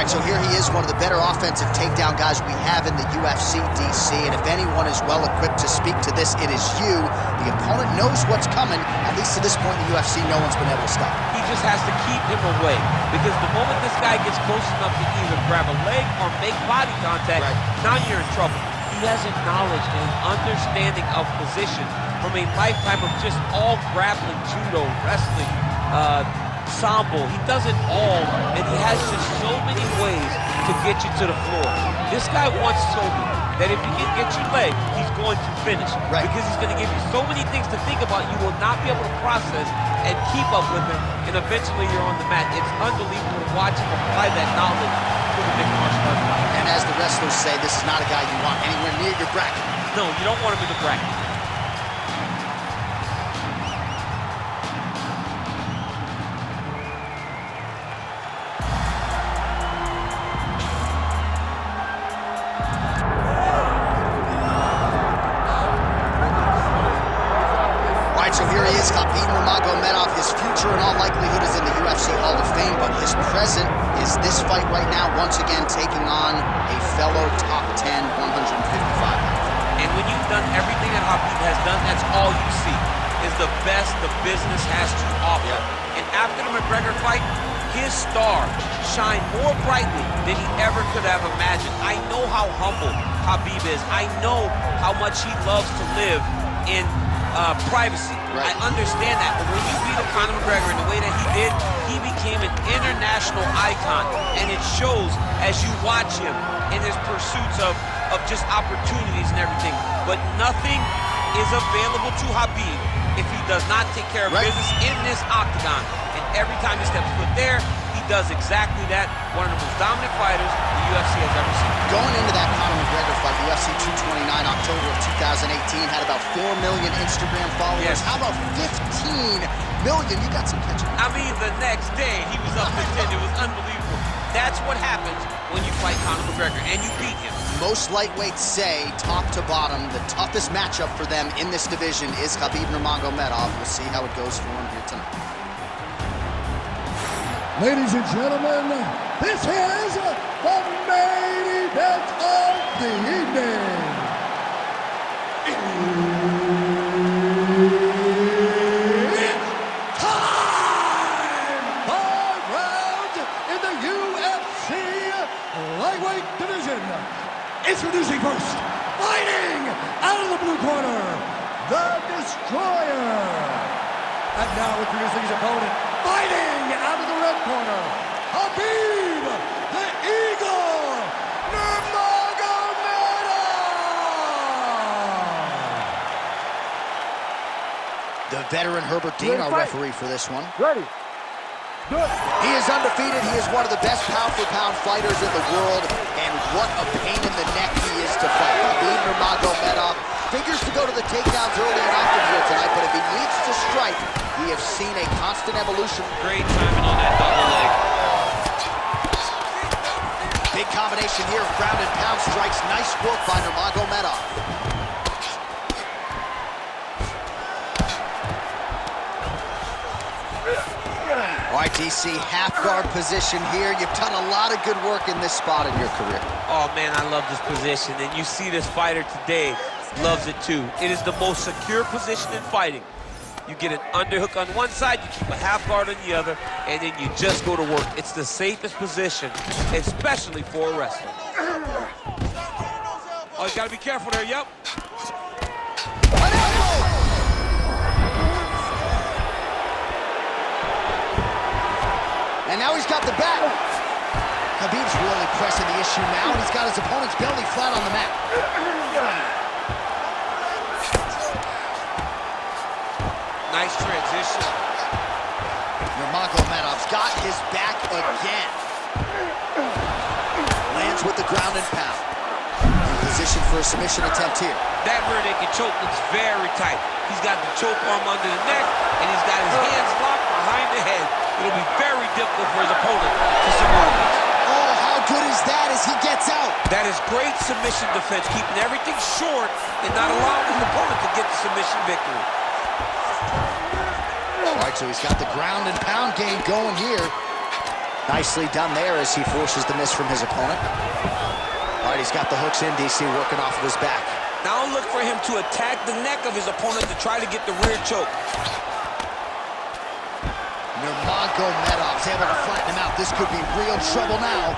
right, so here he is, one of the better offensive takedown guys we have in the UFC, DC. And if anyone is well equipped to speak to this, it is you. The opponent knows what's coming. At least to this point in the UFC, no one's been able to stop him. He just has to keep him away, because the moment this guy gets close enough to either grab a leg or make body contact, now you're in trouble. He has a knowledge and an understanding of position from a lifetime of just all grappling, judo, wrestling, sambo. He does it all, and he has just so many ways to get you to the floor. This guy once told me that if he can get your leg, he's going to finish. Because he's going to give you so many things to think about, you will not be able to process and keep up with him, and eventually you're on the mat. It's unbelievable to watch him apply that knowledge to the mixed martial arts fight. And as the wrestlers say, this is not a guy you want anywhere near your bracket. No, you don't want him in the bracket. So here he is, Khabib Nurmagomedov. His future in all likelihood is in the UFC Hall of Fame, but his present is this fight right now, once again taking on a fellow top 10, 155. And when you've done everything that Khabib has done, that's all you see, is the best the business has to offer. And after the McGregor fight, his star shined more brightly than he ever could have imagined. I know how humble Khabib is. I know how much he loves to live in privacy. I understand that, but when you beat Conor McGregor in the way that he did, he became an international icon, and it shows as you watch him in his pursuits of just opportunities and everything. But nothing is available to Khabib if he does not take care of business in this octagon. And every time he steps foot there, he does exactly that. One of the most dominant fighters the UFC has ever seen. Going into that Conor McGregor fight, UFC 229, October of 2018, had about 4 million Instagram followers. How about 15 million? You got some catching. I mean, the next day, he was up to 10. It was unbelievable. That's what happens when you fight Conor McGregor, and you beat him. Most lightweights say, top to bottom, the toughest matchup for them in this division is Khabib Nurmagomedov. We'll see how it goes for him here tonight. Ladies and gentlemen, this is the main event of the evening. It's time! 5 rounds in the UFC lightweight division. Introducing first, fighting out of the blue corner, the Destroyer. And now introducing his opponent, fighting out of the red corner, Khabib, the Eagle, Nurmagomedov. The veteran Herbert Dean, our referee for this one. Ready. Good. He is undefeated. He is one of the best pound-for-pound fighters in the world, and what a pain in the neck he is to fight. Khabib Nurmagomedov figures to go to the takedowns early and often here tonight, but if he needs to strike, we have seen a constant evolution. Great timing on that double leg. Big combination here of ground and pound strikes. Nice work by Nurmagomedov. All right, DC, half guard position here. You've done a lot of good work in this spot in your career. Oh, man, I love this position, and you see this fighter today loves it too. It is the most secure position in fighting. You get an underhook on one side, you keep a half guard on the other, and then you just go to work. It's the safest position, especially for a wrestler. Oh, you gotta be careful there, yep. And now he's got the back. Khabib's really pressing the issue now, and he's got his opponent's belly flat on the mat. Nice transition. Nurmagomedov's got his back again. Lands with the ground and pound. In position for a submission attempt here. That rear naked choke looks very tight. He's got the choke arm under the neck, and he's got his hands locked behind the head. It'll be very difficult for his opponent to survive. Oh, how good is that as he gets out? That is great submission defense, keeping everything short and not allowing his opponent to get the submission victory. All right, so he's got the ground and pound game going here. Nicely done there as he forces the miss from his opponent. All right, he's got the hooks in, DC, working off of his back. Now look for him to attack the neck of his opponent to try to get the rear choke. Nurmagomedov's able to flatten him out. This could be real trouble now.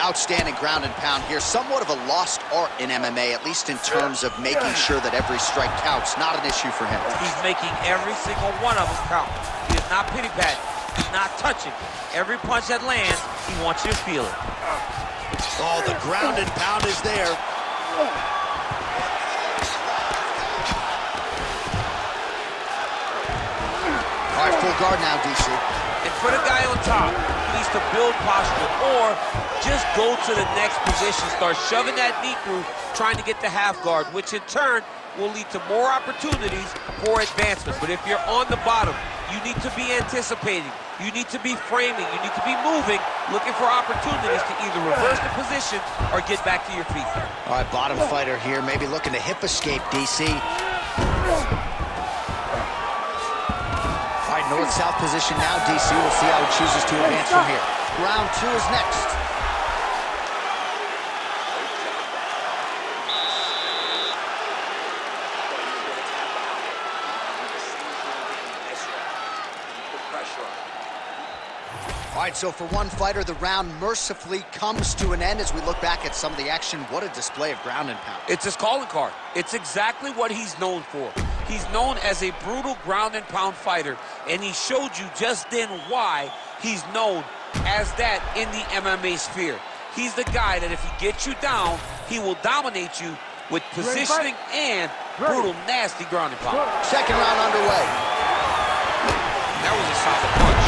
Outstanding ground and pound here. Somewhat of a lost art in MMA, at least in terms of making sure that every strike counts. Not an issue for him. He's making every single one of them count. He is not pity-patting. He's not touching. Every punch that lands, he wants you to feel it. Oh, the ground and pound is there. All right, full guard now, DC. And for the guy on top, he needs to build posture or just go to the next position. Start shoving that knee through, trying to get the half guard, which in turn will lead to more opportunities for advancement. But if you're on the bottom, you need to be anticipating. You need to be framing. You need to be moving, looking for opportunities to either reverse the position or get back to your feet. All right, bottom fighter here, maybe looking to hip escape, DC. All right, north-south position now, DC. We'll see how he chooses to advance from here. Round 2 is next. All right, so for one fighter, the round mercifully comes to an end as we look back at some of the action. What a display of ground and pound. It's his calling card. It's exactly what he's known for. He's known as a brutal ground and pound fighter, and he showed you just then why he's known as that in the MMA sphere. He's the guy that if he gets you down, he will dominate you with positioning and brutal, nasty ground and pound. Second round underway. That was a solid punch.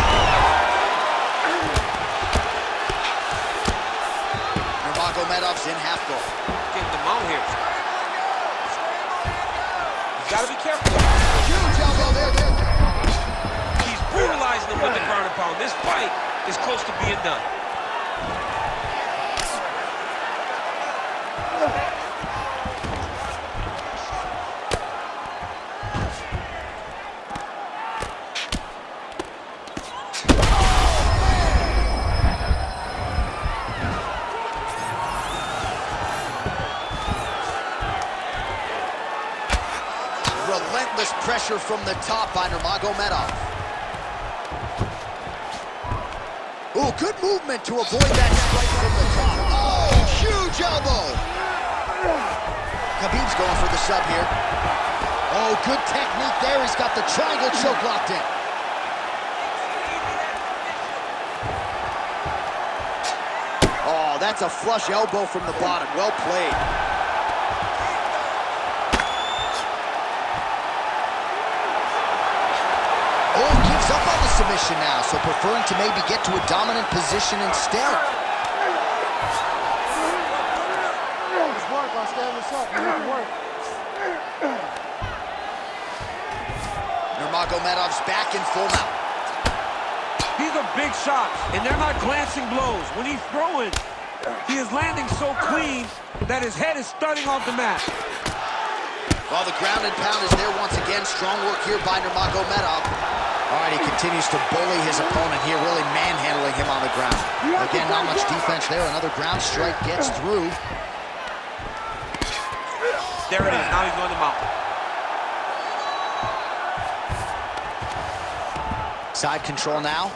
Nurmagomedov's in half guard. Getting the mount here. He's got to be careful. Huge elbow there. He's brutalizing him with the ground and pound. This fight is close to being done. Relentless pressure from the top by Nurmagomedov. Ooh, good movement to avoid that strike from the top. Oh, huge elbow. Khabib's going for the sub here. Oh, good technique there. He's got the triangle choke locked in. Oh, that's a flush elbow from the bottom. Well played. Oh, gives up on the submission now, so preferring to maybe get to a dominant position instead. Nurmagomedov's back in full mount. These are big shots, and they're not glancing blows. When he's throwing, he is landing so clean that his head is starting off the mat. Well, the ground and pound is there once again. Strong work here by Nurmagomedov. All right, he continues to bully his opponent here, really manhandling him on the ground. Again, not much defense there. Another ground strike gets through. There it is. Now he's going to mount. Side control now.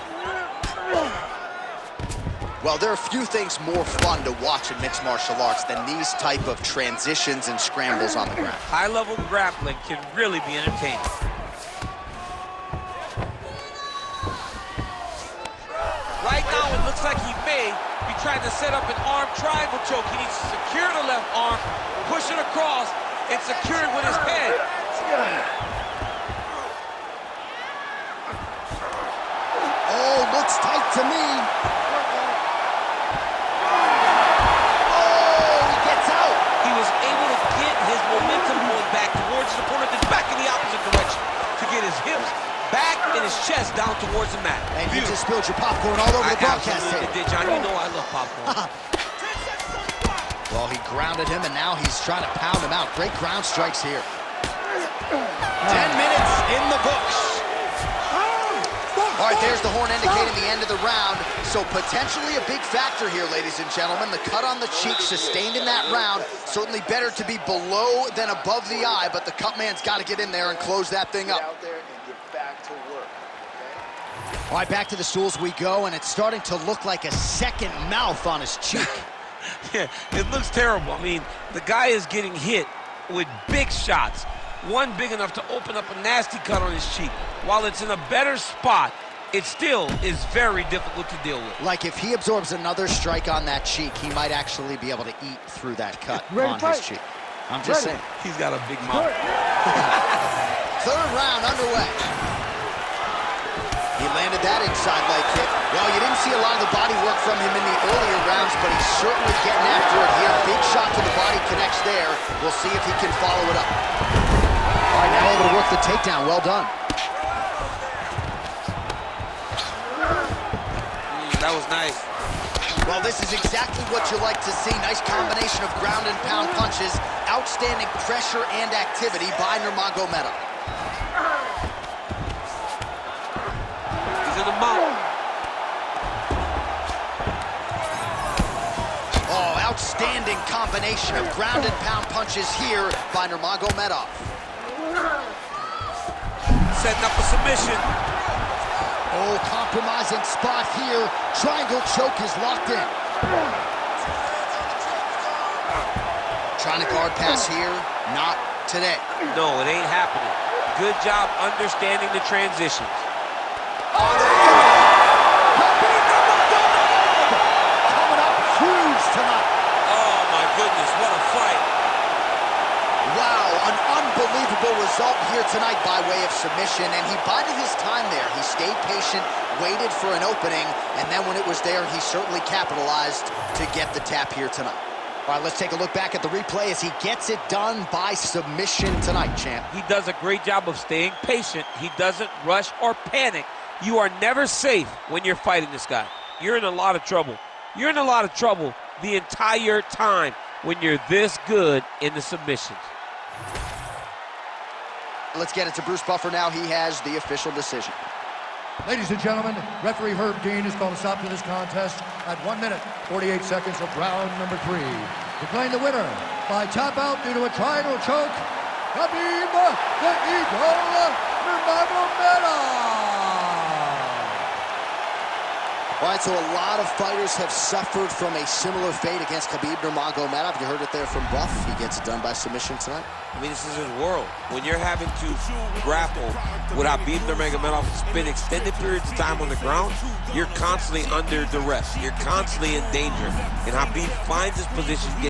Well, there are few things more fun to watch in mixed martial arts than these type of transitions and scrambles on the ground. High-level grappling can really be entertaining. Right now, it looks like he may be trying to set up an arm triangle choke. He needs to secure the left arm, push it across, and secure it with his head. Oh, looks tight to me. Chest down towards the mat. And you just spilled your popcorn all over the broadcast tape. Did, John. You know I love popcorn. Well, he grounded him, and now he's trying to pound him out. Great ground strikes here. 10 minutes in the books. All right, there's the horn indicating the end of the round. So potentially a big factor here, ladies and gentlemen. The cut on the cheek sustained in that round. Certainly better to be below than above the eye, but the cut man's got to get in there and close that thing up. Out there and get back to work. Okay? All right, back to the stools we go, and it's starting to look like a second mouth on his cheek. Yeah, it looks terrible. I mean, the guy is getting hit with big shots. One big enough to open up a nasty cut on his cheek. While it's in a better spot, it still is very difficult to deal with. Like if he absorbs another strike on that cheek, he might actually be able to eat through that cut on his cheek. I'm just saying. He's got a big mouth. Third round underway. He landed that inside leg kick. Well, you didn't see a lot of the body work from him in the earlier rounds, but he's certainly getting after it here. Big shot to the body connects there. We'll see if he can follow it up. All right, now able to work the takedown. Well done. That was nice. Well, this is exactly what you like to see. Nice combination of ground and pound punches. Outstanding pressure and activity by Nurmagomedov. He's in the mount. Oh, outstanding combination of ground and pound punches here by Nurmagomedov. Setting up a submission. Oh, compromising spot here. Triangle choke is locked in. Trying to guard pass here. Not today. No, it ain't happening. Good job understanding the transitions. Coming up huge tonight. Oh, my goodness, what a fight. Wow, an unbelievable result here tonight by way of submission, and he bided his time there. He stayed patient, waited for an opening, and then when it was there, he certainly capitalized to get the tap here tonight. All right, let's take a look back at the replay as he gets it done by submission tonight, champ. He does a great job of staying patient. He doesn't rush or panic. You are never safe when you're fighting this guy. You're in a lot of trouble. You're in a lot of trouble the entire time when you're this good in the submissions. Let's get it to Bruce Buffer now. He has the official decision. Ladies and gentlemen, referee Herb Dean has called a stop to this contest at 1 minute, 48 seconds of round number 3. Declaring the winner by tap out due to a triangle choke, Khabib the Eagle Nurmagomedov. All right, so a lot of fighters have suffered from a similar fate against Khabib Nurmagomedov. You heard it there from Buff. He gets it done by submission tonight. I mean, this is his world. When you're having to grapple with Khabib Nurmagomedov, spend extended periods of time on the ground, you're constantly under duress. You're constantly in danger. And Khabib finds his position.